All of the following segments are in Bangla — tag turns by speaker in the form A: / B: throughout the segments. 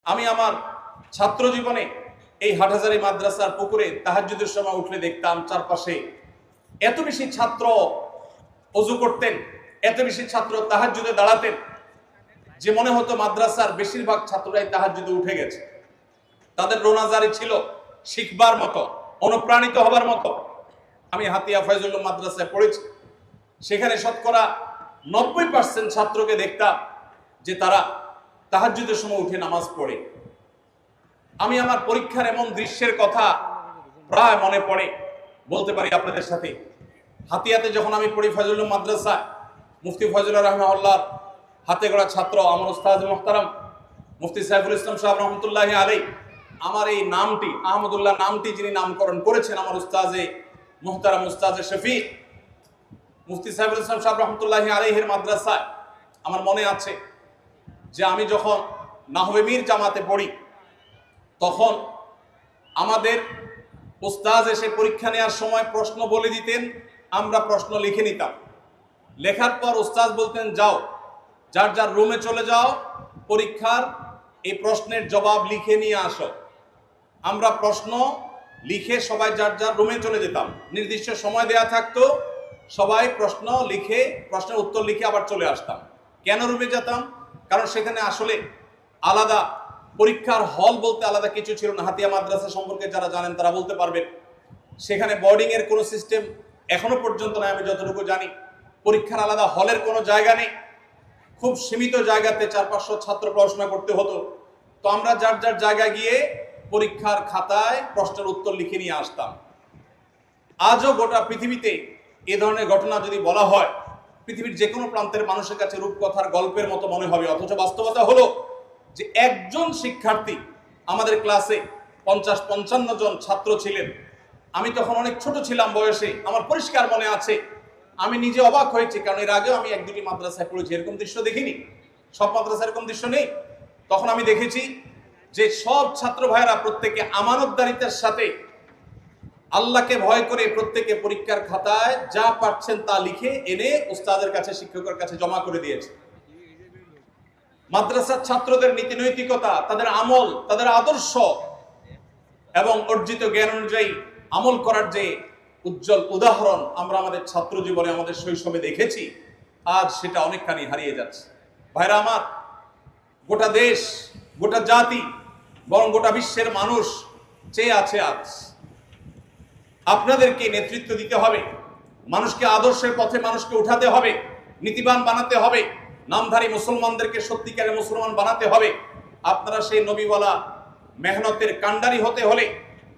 A: আমি আমার ছাত্র জীবনে এই হাটহাজারী মাদ্রাসার পুকুরে তাহাজ্জুদের সময় উঠলে দেখতাম চারপাশে এত বেশি ছাত্র ওযু করতেন, এত বেশি ছাত্র তাহাজ্জুদে দাঁড়াতেন যে মনে হতো মাদ্রাসার বেশিরভাগ ছাত্ররাই তাহাজ্জুদে উঠে গেছে। তাদের রোনাজারি ছিল শিখবার মতো, অনুপ্রাণিত হবার মতো। আমি হাতিয়া ফয়জুল্লাহ মাদ্রাসায় পড়েছি, সেখানে শতকরা 90% ছাত্রকে দেখতাম যে তারা তাহাজ্জুদের সময় উঠে নামাজ পড়ে। আমি আমার পরীক্ষার এমন দৃশ্যের কথা প্রায় মনে পড়ে বলতে পারি আপনাদের সাথে। হাতিয়াতে যখন আমি পড়ি ফয়জুল্লাহ মাদ্রাসা, মুফতি ফয়জুল্লাহ রহমাহুল্লাহর হাতে গড়া ছাত্র আমার উস্তাদ মুহতারাম মুফতি সাইফুল ইসলাম সাহেব রহমতুল্লাহি আলাইহি, আমার এই নামটি আহমদুল্লাহ নামটি যিনি নামকরণ করেছেন আমার উস্তাজে মুহতারাম উস্তাজে শফিক মুফতি সাইফুল ইসলাম সাহেব রহমতুল্লাহি আলাইহির মাদ্রাসায় আমার মনে আছে যে আমি যখন নাহবে মীর জামাতে পড়ি তখন আমাদের উস্তাজ এসে পরীক্ষা নেওয়ার সময় প্রশ্ন বলে দিতেন, আমরা প্রশ্ন লিখে নিতাম। লেখার পর উস্তাজ বলতেন, যাও যার যার রুমে চলে যাও, পরীক্ষার এই প্রশ্নের জবাব লিখে নিয়ে আসো। আমরা প্রশ্ন লিখে সবাই যার যার রুমে চলে যেতাম। নির্দিষ্ট সময় দেয়া থাকতো, সবাই প্রশ্ন লিখে প্রশ্নের উত্তর লিখে আবার চলে আসতাম। কেন রুমে যেতাম? কারণ সেখানে আসলে আলাদা পরীক্ষার হল বলতে আলাদা কিছু ছিল না। হাতিয়া মাদ্রাসা সম্পর্কে যারা জানেন তারা বলতে পারবেন। সেখানে বোর্ডিং এর কোনো সিস্টেম এখনো পর্যন্ত নয়, আমি যতটুকু জানি। পরীক্ষার আলাদা হলের কোনো জায়গা নেই, খুব সীমিত জায়গাতে 400-500 ছাত্র পড়াশোনা করতে হতো। তো আমরা যার যার জায়গায় গিয়ে পরীক্ষার খাতায় প্রশ্নের উত্তর লিখে নিয়ে আসতাম। আজও গোটা পৃথিবীতে এ ধরনের ঘটনা যদি বলা হয়, পৃথিবীর যে কোনো প্রান্তের মানুষের কাছে রূপকথার গল্পের মতো মনে হবে। অথচ বাস্তবতা হলো যে একজন শিক্ষার্থী, আমাদের ক্লাসে 50-55 জন ছাত্র ছিলেন। আমি তখন অনেক ছোট ছিলাম বয়সে, আমার পরিষ্কার মনে আছে। আমি নিজে অবাক হয়েছি, কারণ এর আগেও আমি 1-2টি মাদ্রাসায় পড়েছি, এরকম দৃশ্য দেখিনি। সব মাদ্রাসায় এরকম দৃশ্য নেই। তখন আমি দেখেছি যে সব ছাত্র ভাইয়েরা প্রত্যেকে আমানতদারিতার সাথে আল্লাহকে ভয় করে প্রত্যেকে পরীক্ষার খাতায় যা পাচ্ছেন তা লিখে এনে উস্তাদের কাছে, শিক্ষকের কাছে জমা করে দিয়েছে। মাদ্রাসার ছাত্রদের নীতি নৈতিকতা, তাদের আমল, তাদের আদর্শ এবং অর্জিত জ্ঞান অনুযায়ী আমল করার যে উজ্জ্বল উদাহরণ আমরা আমাদের ছাত্র জীবনে, আমাদের শৈশবে দেখেছি, আজ সেটা অনেকখানি হারিয়ে যাচ্ছে। ভাইরা আমার, গোটা দেশ, গোটা জাতি, বরং গোটা বিশ্বের মানুষ চেয়ে আছে আজ আপনাদেরকে নেতৃত্ব দিতে হবে। মানুষকে আদর্শের পথে মানুষকে উঠাতে হবে, নীতিবান বানাতে হবে, নামধারী মুসলমানদেরকে সত্যিকারের মুসলমান বানাতে হবে। আপনারা সেই নবীওয়ালা মেহনতের কান্ডারি হতে হলে,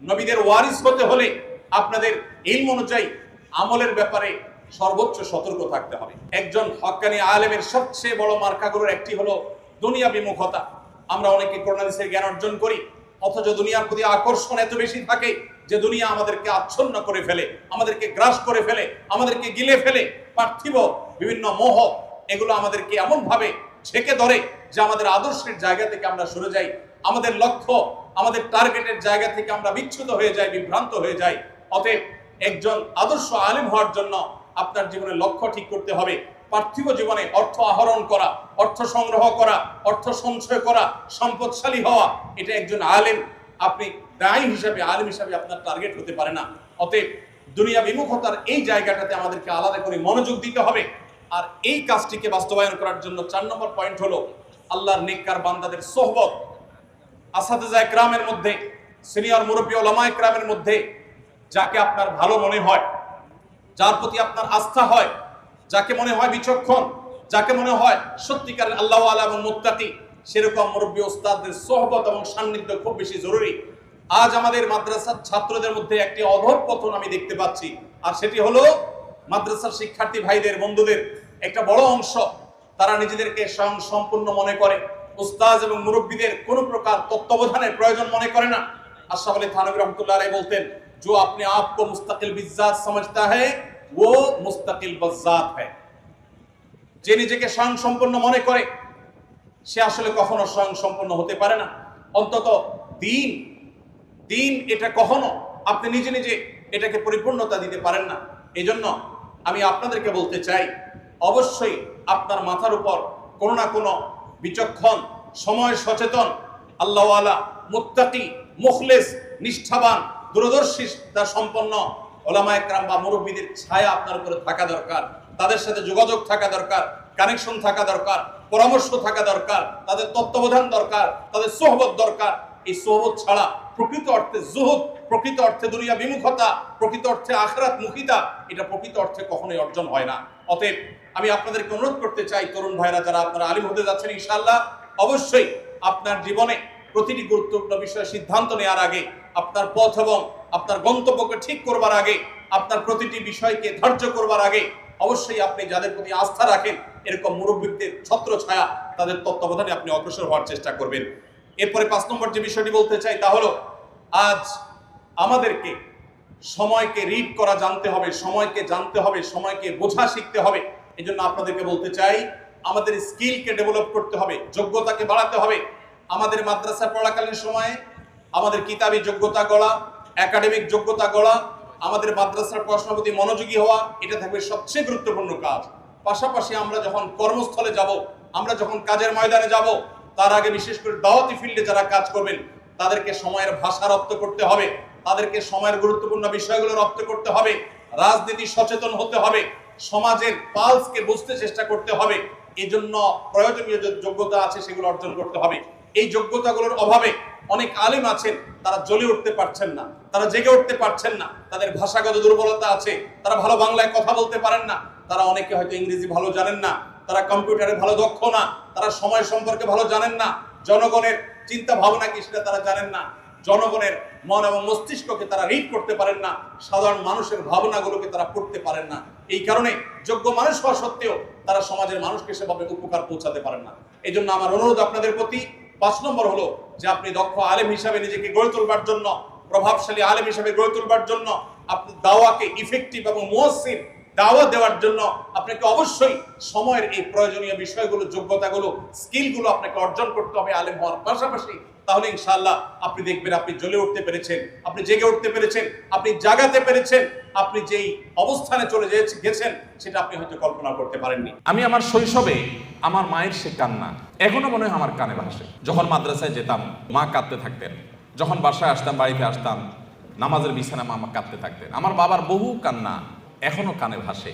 A: নবীদের ওয়ারিস হতে হলে আপনাদের ইলম অনুযায়ী আমলের ব্যাপারে সর্বোচ্চ সতর্ক থাকতে হবে। একজন হক্কানি আলেমের সবচেয়ে বড় মার্কাগুলোর একটি হলো দুনিয়া বিমুখতা। আমরা অনেকে কোরআন হাদিসের জ্ঞান অর্জন করি, অথচ দুনিয়ার প্রতি আকর্ষণ এত বেশি থাকে যে দুনিয়া আমাদেরকে আচ্ছন্ন করে ফেলে, আমাদেরকে গ্রাস করে ফেলে, আমাদেরকে গিলে ফেলে। পার্থিব বিভিন্ন মোহ এগুলো আমাদেরকে এমন ভাবে ছেকে ধরে যে আমাদের আদর্শের জায়গা থেকে আমরা সরে যাই, আমাদের লক্ষ্য, আমাদের টার্গেটের জায়গা থেকে আমরা বিচ্যুত হয়ে যাই, বিভ্রান্ত হয়ে যাই। অতএব একজন আদর্শ আলেম হওয়ার জন্য আপনার জীবনের লক্ষ্য ঠিক করতে হবে। পার্থিব জীবনে অর্থ আহরণ করা, অর্থ সংগ্রহ করা, অর্থ সঞ্চয় করা, সম্পদশালী হওয়া, এটা একজন আলেম, আপনি দায়ী হিসাবে, আলেম হিসাবে আপনার টার্গেট হতে পারে না। অতএব দুনিয়া বিমুখতার এই জায়গাটাতে আমাদেরকে আলাদা করে মনোযোগ দিতে হবে। আর এই কাজটিকে বাস্তবায়ন করার জন্য 4 নম্বর পয়েন্ট হলো আল্লাহর নেককার বান্দাদের সোহবত। আসাতিজা ইকরামের মধ্যে, সিনিয়র মুরব্বী উলামা ইকরামের মধ্যে যাকে আপনার ভালো মনে হয়, যার প্রতি আপনার আস্থা হয়, যাকে মনে হয় বিচক্ষণ, যাকে মনে হয় সত্যিকারের আল্লাহ ওয়ালা এবং মুত্তাকি, সেরকম মুরব্বী ওস্তাদদের সোহবত এবং সান্নিধ্য খুব বেশি জরুরি। আজ আমাদের মাদ্রাসার ছাত্রদের মধ্যে একটি অধঃপতন আমি দেখতে পাচ্ছি, আর সেটি হলো মাদ্রাসার শিক্ষার্থী ভাইদের, বন্ধুদের একটা বড় অংশ তারা নিজেদেরকে স্বয়ংসম্পূর্ণ মনে করে, উস্তাদ এবং মুরব্বীদের কোনো প্রকার তত্ত্বাবধানের প্রয়োজন মনে করে না। আশরাফ আলী থানভী রহমতুল্লাহ আলাইহি বলতেন, जो अपने आप को मुस्तकिल बिज़ात समझता है वो मुस्तकिल बज़ात है। যে নিজেকে স্বয়ংসম্পূর্ণ মনে করে সে আসলে কখনো স্বয়ংসম্পূর্ণ হতে পারে না। অন্তত দিন এটা কখনো আপনি নিজে নিজে এটাকে পরিপূর্ণতা দিতে পারেন না। এজন্য আমি আপনাদেরকে বলতে চাই, অবশ্যই আপনার মাথার উপর কোনো না কোনো বিচক্ষণ, সময় সচেতন আল্লাহওয়ালা, মুত্তাকি, মুখলেস, নিষ্ঠাবান, দূরদর্শিতা সম্পন্ন ওলামায়ে কেরাম বা মুরব্বীদের ছায়া আপনার উপরে থাকা দরকার। তাদের সাথে যোগাযোগ থাকা দরকার, কানেকশন থাকা দরকার, পরামর্শ থাকা দরকার, তাদের তত্ত্বাবধান দরকার, তাদের সোহবত দরকার। এই সোহবত ছাড়া প্রকৃত অর্থে জুহুদ, প্রকৃত অর্থে দুনিয়া বিমুখতা, প্রকৃত অর্থে আখিরাত মুখিতা, এটা প্রকৃত অর্থে কখনোই অর্জন হয় না। অতএব আমি আপনাদেরকে অনুরোধ করতে চাই, তরুণ ভাইরা যারা আপনারা আলিম হতে যাচ্ছেন ইনশাআল্লাহ, অবশ্যই আপনার জীবনে প্রতিটি গুরুত্বপূর্ণ বিষয়ে সিদ্ধান্ত নেওয়ার আগে, আপনার পথ এবং আপনার গন্তব্যকে ঠিক করবার আগে, আপনার প্রতিটি বিষয়কে ধার্য করবার আগে অবশ্যই আপনি যাদের প্রতি আস্থা রাখেন এরকম মুরব্বীদের ছত্র ছায়া, তাদের তত্ত্বাবধানে আপনি অগ্রসর হওয়ার চেষ্টা করবেন। এরপরে 5 নম্বর যে বিষয়টি বলতে চাই তা হলো, আজ আমাদেরকে সময়কে রিড করা জানতে হবে, সময়কে জানতে হবে, সময়কে বোঝা শিখতে হবে। এই জন্য আপনাদেরকে বলতে চাই, আমাদের স্কিলকে ডেভেলপ করতে হবে, যোগ্যতাকে বাড়াতে হবে। আমাদের মাদ্রাসা পড়াকালীন সময়ে আমাদের কিতাবী যোগ্যতা গড়া, একাডেমিক যোগ্যতা গড়া, আমাদের মাদ্রাসার পড়াশোনার প্রতি মনোযোগী হওয়া, এটা থাকবে সবচেয়ে গুরুত্বপূর্ণ কাজ। পাশাপাশি আমরা যখন কর্মস্থলে যাব, আমরা যখন কাজের ময়দানে যাব, তার আগে বিশেষ করে দাওয়াতি ফিল্ডে যারা কাজ করবেন তাদেরকে সময়ের ভাষা রপ্ত করতে হবে, তাদেরকে সময়ের গুরুত্বপূর্ণ বিষয়গুলো রপ্ত করতে হবে, রাজনীতি সচেতন হতে হবে, সমাজের পালসকে বুঝতে চেষ্টা করতে হবে। এই জন্য প্রয়োজনীয় যে যোগ্যতা আছে সেগুলো অর্জন করতে হবে। এই যোগ্যতাগুলোর অভাবে অনেক আলেম আছেন, তারা জ্বলে উঠতে পারছেন না, তারা জেগে উঠতে পারছেন না, তাদের ভাষাগত দুর্বলতা আছে, তারা ভালো বাংলায় কথা বলতে পারেন না, তারা অনেকে হয়তো ইংরেজি ভালো জানেন না, তারা কম্পিউটারে ভালো দক্ষ না, তারা সময় সম্পর্কে ভালো জানেন না, জনগণের চিন্তা ভাবনা কি সেটা তারা জানেন না, জনগণের মন এবং মস্তিষ্ককে তারা রিড করতে পারেন না, সাধারণ মানুষের ভাবনাগুলোকে তারা পড়তে পারেন না। এই কারণে যোগ্য মানুষ হওয়া সত্ত্বেও তারা সমাজের মানুষকে সেভাবে উপকার পৌঁছাতে পারেন না। এই জন্য আমার অনুরোধ আপনাদের প্রতি 5 নম্বর হলো যে আপনি দক্ষ আলেম হিসাবে নিজেকে গড়ে তুলবার জন্য, প্রভাবশালী আলেম হিসাবে গড়ে তুলবার জন্য, আপনি দাওয়াকে ইফেক্টিভ এবং মুয়াসসির দাওয়া দেওয়ার জন্য আপনাকে অবশ্যই সময়ের এই প্রয়োজনীয় বিষয়গুলো, যোগ্যতাগুলো, স্কিলগুলো আপনাকে অর্জন করতে হবে আলেম হওয়ার পাশাপাশি। তাহলে ইনশাআল্লাহ আপনি দেখবেন আপনি জ্বলে উঠতে পেরেছেন, আপনি জেগে উঠতে পেরেছেন, আপনি জাগাতে পেরেছেন, আপনি যেই অবস্থানে চলে গেছেন সেটা আপনি হয়তো কল্পনা করতে পারেননি।
B: আমি আমার শৈশবে আমার মায়ের সে কান্না এখনো মনে হয় আমার কানে ভাসে। যখন মাদ্রাসায় যেতাম মা কাঁদতে থাকতেন, যখন বাসায় আসতাম, বাড়িতে আসতাম, নামাজের বিছানা মা কাঁদতে থাকতেন। আমার বাবার বহু কান্না এখনো কানে ভাসে।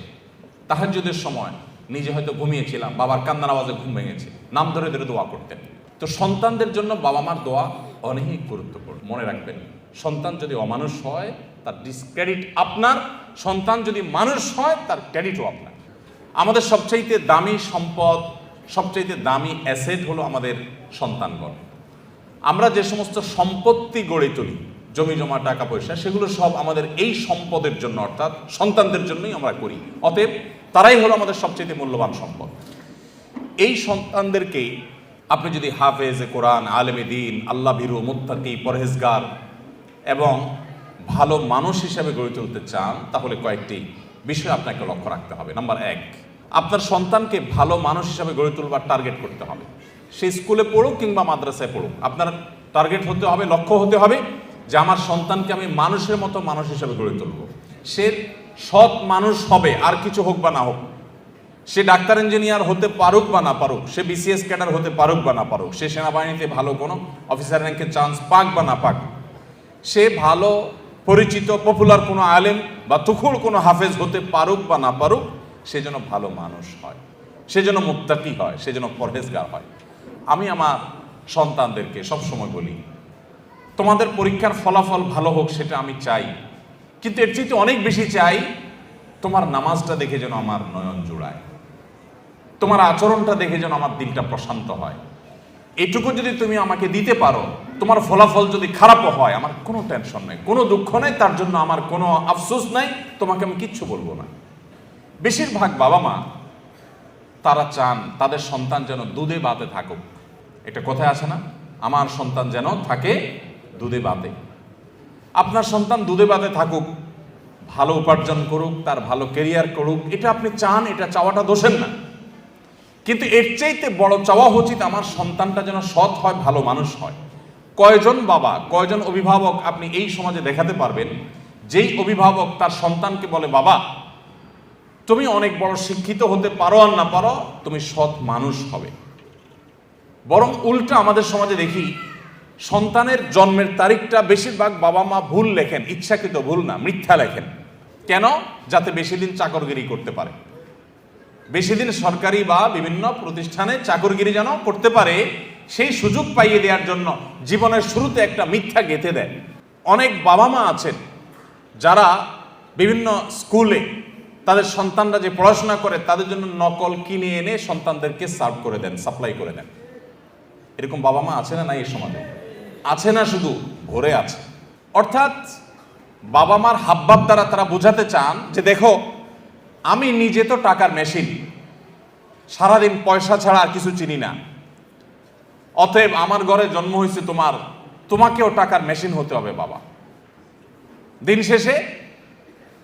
B: তাহাজ্জুদের সময় নিজে হয়তো ঘুমিয়েছিলাম, বাবার কান্নার আওয়াজে ঘুম ভেঙেছে, নাম ধরে ধরে দোয়া করতেন। তো সন্তানদের জন্য বাবা মার দোয়া অনেক গুরুত্বপূর্ণ। মনে রাখবেন, সন্তান যদি অমানুষ হয় তার ডিসক্রেডিট আপনার, সন্তান যদি মানুষ হয় তার ক্রেডিটও আপনার। আমাদের সবচাইতে দামি সম্পদ, সবচাইতে দামি অ্যাসেট হলো আমাদের সন্তানগণ। আমরা যে সমস্ত সম্পত্তি গড়ে তুলি, জমি জমা, টাকা পয়সা, সেগুলো সব আমাদের এই সম্পদের জন্য, অর্থাৎ সন্তানদের জন্যই আমরা করি। অতএব তারাই হলো আমাদের সবচেয়ে মূল্যবান সম্পদ। এই সন্তানদেরকে আপনি যদি হাফেজে কোরআন, আলেমে দ্বীন, আল্লাহ ভীরু, মুত্তাকি, পরহেজগার এবং ভালো মানুষ হিসেবে গড়ে তুলতে চান, তাহলে কয়েকটি বিষয় আপনাকে লক্ষ্য রাখতে হবে। নাম্বার 1, আপনার সন্তানকে ভালো মানুষ হিসেবে গড়ে তুলবার টার্গেট করতে হবে। সে স্কুলে পড়ুক কিংবা মাদ্রাসায় পড়ুক, আপনার টার্গেট হতে হবে, লক্ষ্য হতে হবে যে আমার সন্তানকে আমি মানুষের মতো মানুষ হিসেবে গড়ে তুলব। সে সৎ মানুষ হবে, আর কিছু হোক বা না হোক। সে ডাক্তার ইঞ্জিনিয়ার হতে পারুক বা না পারুক, সে বিসিএস ক্যাডার হতে পারুক বা না পারুক, সে সেনাবাহিনীতে ভালো কোনো অফিসার র্যাঙ্কের চান্স পাক বা না পাক, সে ভালো পরিচিত পপুলার কোনো আলেম বা তুখুল কোনো হাফেজ হতে পারুক বা না পারুক, সে যেন ভালো মানুষ হয়, সে যেন মুত্তাকি হয়, সে যেন পরহেজগার হয়। আমি আমার সন্তানদেরকে সবসময় বলি, তোমাদের পরীক্ষার ফলাফল ভালো হোক সেটা আমি চাই, কিন্তু এর চেয়ে অনেক বেশি চাই তোমার নামাজটা দেখে যেন আমার নয়ন জুড়ায়, তোমার আচরণটা দেখে যেন আমার দিলটা প্রশান্ত হয়। এটুকু যদি তুমি আমাকে দিতে পারো, তোমার ফলাফল যদি খারাপও হয়, আমার কোনো টেনশন নেই, কোনো দুঃখ নেই, তার জন্য আমার কোনো আফসোস নাই, তোমাকে আমি কিচ্ছু বলবো না। বেশিরভাগ বাবা মা তারা চান তাদের সন্তান যেন দুধে ভাতে থাকুক। এটা কোথায় আসে না, আমার সন্তান যেন থাকে দুধে ভাতে। আপনার সন্তান দুধে ভাতে থাকুক, ভালো উপার্জন করুক, তার ভালো ক্যারিয়ার করুক, এটা আপনি চান, এটা চাওয়াটা দোষের না। কিন্তু এর চাইতে বড় চাওয়া উচিত আমার সন্তানটা যেন সৎ হয়, ভালো মানুষ হয়। কয়জন বাবা, কয়জন অভিভাবক আপনি এই সমাজে দেখাতে পারবেন যেই অভিভাবক তার সন্তানকে বলে, বাবা তুমি অনেক বড় শিক্ষিত হতে পারো আর না পারো, তুমি সৎ মানুষ হবে। বরং উল্টা আমাদের সমাজে দেখি সন্তানের জন্মের তারিখটা বেশিরভাগ বাবা মা ভুল লেখেন, ইচ্ছাকৃত ভুল না, মিথ্যা লেখেন। কেন? যাতে বেশি দিন চাকরগিরি করতে পারে, বেশি দিন সরকারি বা বিভিন্ন প্রতিষ্ঠানে চাকরগিরি যেন করতে পারে, সেই সুযোগ পাইয়ে দেওয়ার জন্য জীবনের শুরুতে একটা মিথ্যা গেঁথে দেয়। অনেক বাবা মা আছেন যারা বিভিন্ন স্কুলে তাদের সন্তানরা যে পড়াশোনা করে তাদের জন্য নকল কিনে এনে সন্তানদেরকে সার্ভ করে দেন, সাপ্লাই করে দেন। এরকম বাবা মা আছে না? নাই এই সমাজে আছে না? শুধু ভরে আছে। অর্থাৎ বাবা মার হাবভাব দ্বারা তারা বোঝাতে চান যে দেখো, আমি নিজে তো টাকার মেশিন, সারাদিন পয়সা ছাড়া আর কিছু চিনি না, অতএব আমার ঘরে জন্ম হয়েছে তোমাকেও টাকার মেশিন হতে হবে বাবা। দিন শেষে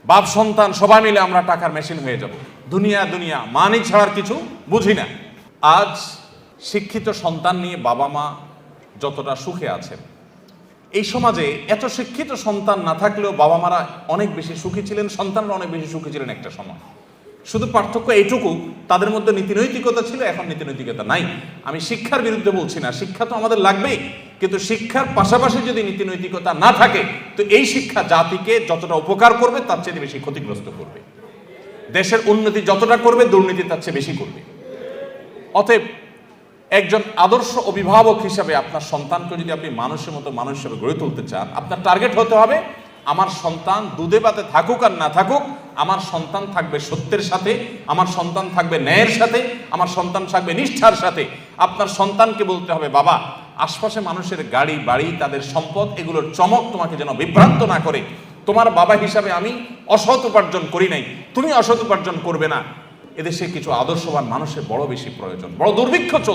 B: বাপ সন্তান সবাই মিলে আমরা টাকার মেশিন হয়ে যাব। দুনিয়া মানি ছাড়ার কিছু বুঝি না। আজ শিক্ষিত সন্তান নিয়ে বাবা মা যতটা সুখে আছেন, এই সমাজে এত শিক্ষিত সন্তান না থাকলেও বাবা মারা অনেক বেশি সুখী ছিলেন, সন্তানরা অনেক বেশি সুখী ছিলেন একটা সময়। শুধু পার্থক্য এইটুকু, তাদের মধ্যে নীতিনৈতিকতা ছিল, এখন নীতিনৈতিকতা নাই। আমি শিক্ষার বিরুদ্ধে বলছি না, শিক্ষা তো আমাদের লাগবেই, কিন্তু শিক্ষার পাশাপাশি যদি নীতিনৈতিকতা না থাকে তো এই শিক্ষা জাতিকে যতটা উপকার করবে তার চেয়ে বেশি ক্ষতিগ্রস্ত করবে। দেশের উন্নতি যতটা করবে, দুর্নীতি তার চেয়ে বেশি করবে। অতএব একজন আদর্শ অভিভাবক হিসাবে আপনার সন্তানকে যদি আপনি মানুষের মতো মানুষ হিসেবে গড়ে তুলতে চান, আপনার টার্গেট হতে হবে আমার সন্তান দুধে ভাতে থাকুক আর না থাকুক, আমার সন্তান থাকবে সত্যের সাথে, আমার সন্তান থাকবে ন্যায়ের সাথে, আমার সন্তান থাকবে নিষ্ঠার সাথে। আপনার সন্তানকে বলতে হবে, বাবা, আশপাশে মানুষের গাড়ি বাড়ি তাদের সম্পদ এগুলোর চমক তোমাকে যেন বিভ্রান্ত না করে। তোমার বাবা হিসাবে আমি অসৎ উপার্জন করি নাই, তুমি অসৎ উপার্জন করবে না। এদেশে কিছু আদর্শবান মানুষের বড় বেশি প্রয়োজন। বড় দুর্ভিক্ষ চলছে।